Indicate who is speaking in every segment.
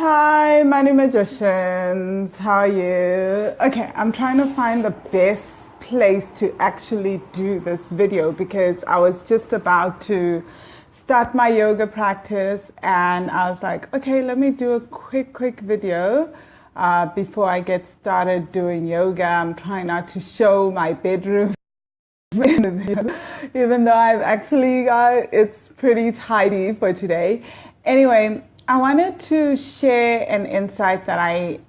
Speaker 1: Hi, Money Magicians. How are you? Okay, I'm trying to find the best place to actually do this video because I was just about to start my yoga practice and I was like, okay, let me do a quick video before I get started doing yoga. I'm trying not to show my bedroom in the video, even though I've actually got it's pretty tidy for today. Anyway, I wanted to share an insight that I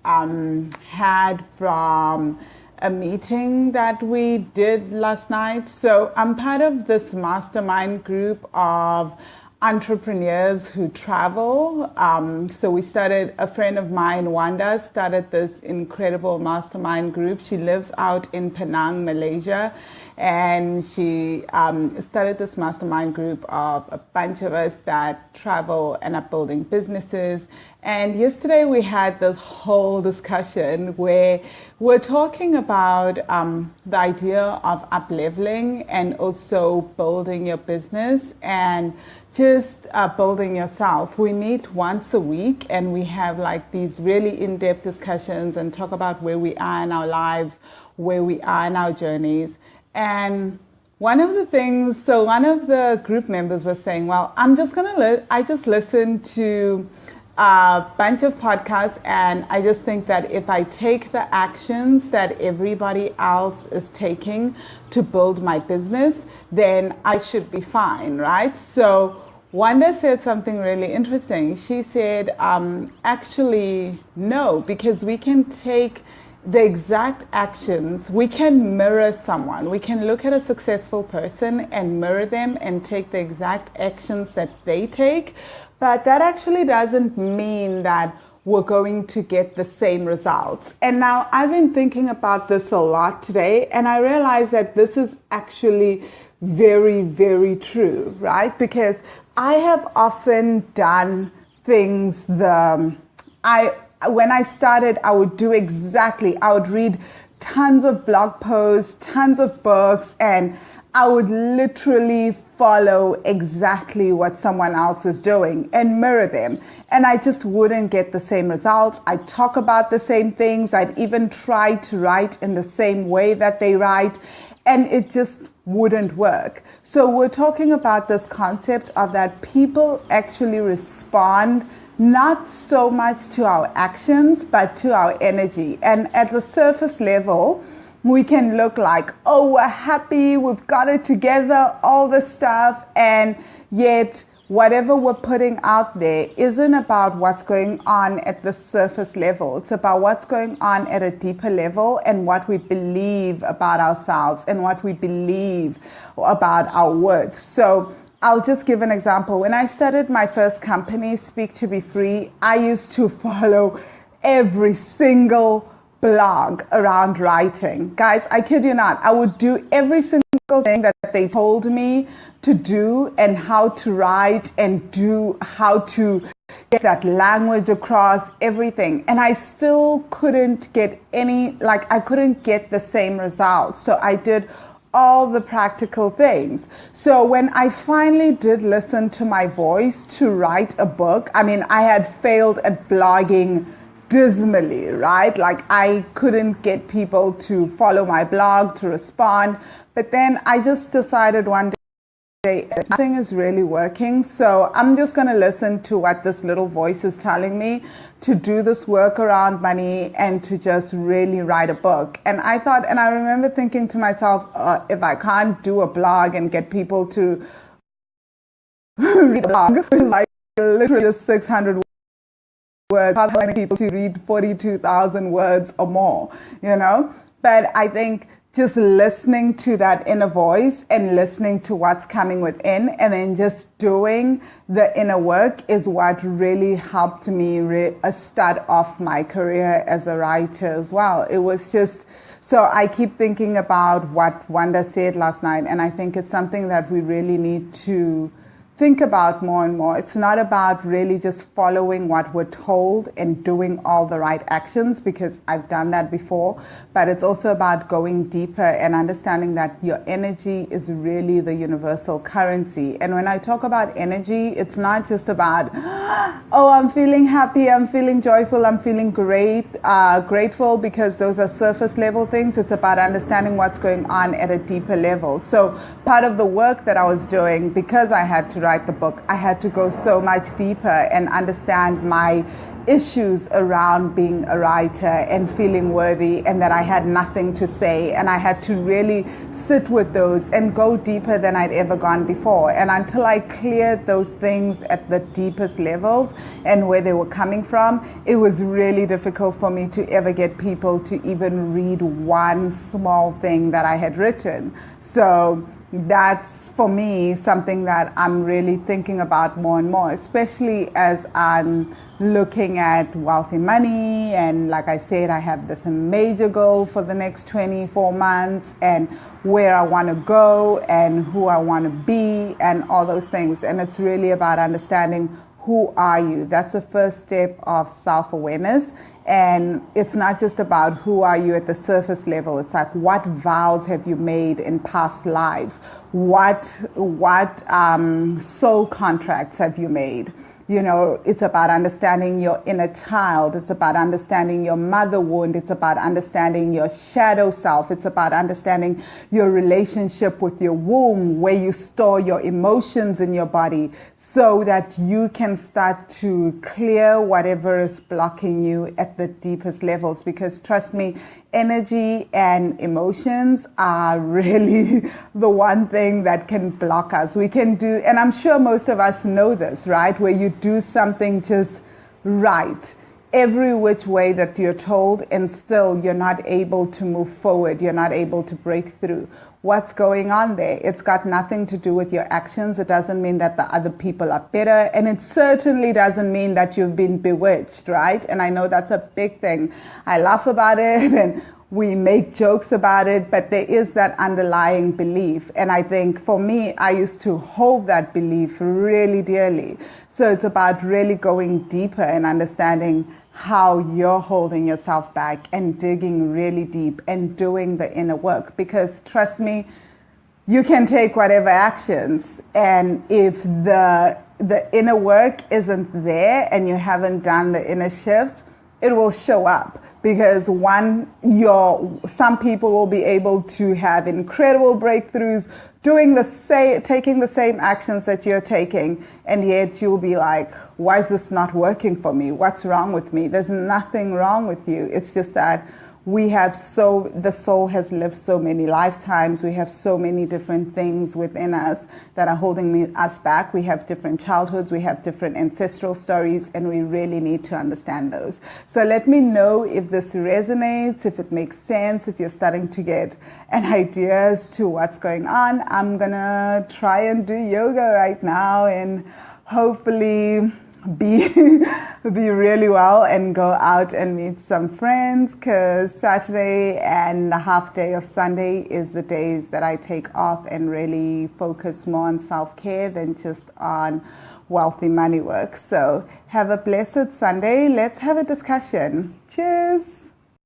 Speaker 1: had from a meeting that we did last night. So I'm part of this mastermind group of entrepreneurs who travel. So we started, a friend of mine, Wanda, started this incredible mastermind group. She lives out in Penang, Malaysia. And she started this mastermind group of a bunch of us that travel and are building businesses. And yesterday we had this whole discussion where we're talking about the idea of up-leveling and also building your business and just building yourself. We meet once a week and we have like these really in-depth discussions and talk about where we are in our lives, where we are in our journeys. And one of the things, so one of the group members was saying, well, I just listened to a bunch of podcasts and I just think that if I take the actions that everybody else is taking to build my business, then I should be fine, right? So Wanda said something really interesting. She said, actually, no, because we can take the exact actions, we can mirror someone. We can look at a successful person and mirror them and take the exact actions that they take. But that actually doesn't mean that we're going to get the same results. And now I've been thinking about this a lot today, and I realize that this is actually very, very true, right? Because I have often done things when I started, I would read tons of blog posts, tons of books, and I would literally follow exactly what someone else was doing and mirror them. And I just wouldn't get the same results. I'd talk about the same things. I'd even try to write in the same way that they write, and it just wouldn't work. So we're talking about this concept of that people actually respond not so much to our actions, but to our energy. And at the surface level, we can look like, oh, we're happy, we've got it together, all this stuff. And yet, whatever we're putting out there isn't about what's going on at the surface level. It's about what's going on at a deeper level and what we believe about ourselves and what we believe about our worth. So I'll just give an example. When I started my first company, Speak to Be Free, I used to follow every single blog around writing. Guys, I kid you not, I would do every single thing that they told me to do and how to write and do how to get that language across, everything. And I still couldn't get I couldn't get the same results. So I did all the practical things. So when I finally did listen to my voice to write a book, I mean, I had failed at blogging dismally, right? Like I couldn't get people to follow my blog, to respond. But then I just decided one day, nothing is really working. So I'm just going to listen to what this little voice is telling me to do this work around money and to just really write a book. And I remember thinking to myself, if I can't do a blog and get people to read a blog, which is like literally just 600 words, how many people to read 42,000 words or more, you know? But I think just listening to that inner voice and listening to what's coming within and then just doing the inner work is what really helped me start off my career as a writer as well. It was just, so I keep thinking about what Wanda said last night, and I think it's something that we really need to think about more and more. It's not about really just following what we're told and doing all the right actions, because I've done that before, but it's also about going deeper and understanding that your energy is really the universal currency. And when I talk about energy, it's not just about, oh, I'm feeling happy, I'm feeling joyful, I'm feeling grateful, because those are surface level things. It's about understanding what's going on at a deeper level. So part of the work that I was doing, because I had to write the book, I had to go so much deeper and understand my issues around being a writer and feeling worthy and that I had nothing to say, and I had to really sit with those and go deeper than I'd ever gone before. And until I cleared those things at the deepest levels and where they were coming from, it was really difficult for me to ever get people to even read one small thing that I had written. So that's, for me, something that I'm really thinking about more and more, especially as I'm looking at Wealthy Money. And like I said, I have this major goal for the next 24 months and where I want to go and who I want to be and all those things. And it's really about understanding, who are you? That's the first step of self-awareness. And it's not just about who are you at the surface level. It's like, what vows have you made in past lives? What soul contracts have you made? You know, it's about understanding your inner child. It's about understanding your mother wound. It's about understanding your shadow self. It's about understanding your relationship with your womb, where you store your emotions in your body, so that you can start to clear whatever is blocking you at the deepest levels. Because trust me, energy and emotions are really the one thing that can block us. We can do, and I'm sure most of us know this, right? Where you do something just right, every which way that you're told, and still you're not able to move forward. You're not able to break through. What's going on there? It's got nothing to do with your actions. It doesn't mean that the other people are better. And it certainly doesn't mean that you've been bewitched, right? And I know that's a big thing. I laugh about it and we make jokes about it, but there is that underlying belief. And I think for me, I used to hold that belief really dearly. So it's about really going deeper and understanding how you're holding yourself back and digging really deep and doing the inner work. Because trust me, you can take whatever actions, and if the inner work isn't there and you haven't done the inner shifts, it will show up. Because some people will be able to have incredible breakthroughs taking the same actions that you're taking, and yet you'll be like, why is this not working for me? What's wrong with me? There's nothing wrong with you. It's just that the soul has lived so many lifetimes. We have so many different things within us that are holding us back. We have different childhoods, we have different ancestral stories, and we really need to understand those. So let me know if this resonates, if it makes sense, if you're starting to get an idea as to what's going on. I'm gonna try and do yoga right now and hopefully be really well and go out and meet some friends, because Saturday and the half day of Sunday is the days that I take off and really focus more on self-care than just on wealthy money work. So have a blessed Sunday. Let's have a discussion. Cheers.